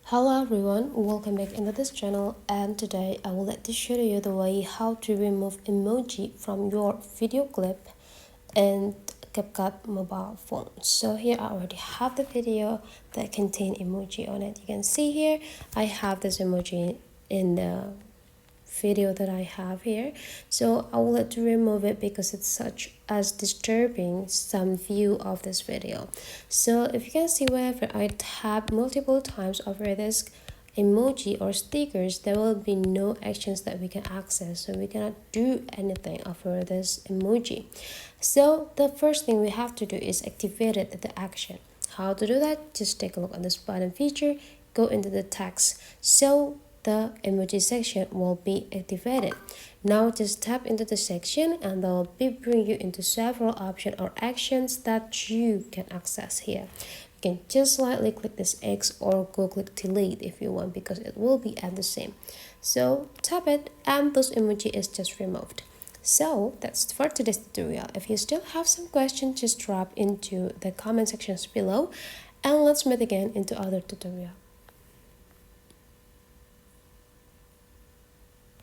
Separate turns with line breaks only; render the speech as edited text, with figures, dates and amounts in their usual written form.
Hello everyone, welcome back into this channel, and today I would like to show you the way how to remove emoji from your video clip in CapCut mobile phone. So here I already have the video that contain emoji on it. You can see here I have this emoji in the video that I have here, so I will let to remove it because it's such as disturbing some view of this video. So if you can see, whenever I tap multiple times over this emoji or stickers, there will be no actions that we can access, so we cannot do anything over this emoji. So the first thing we have to do is activate it, the action. How to do that? Just take a look on this button feature, go into the text, so the emoji section will be activated. Now just tap into the section and they'll bring you into several options or actions that you can access here. You can just slightly click this X or go click delete if you want, because it will be at the same. So tap it and this emoji is just removed. So that's for today's tutorial. If you still have some questions, just drop into the comment sections below, and let's meet again into other tutorial.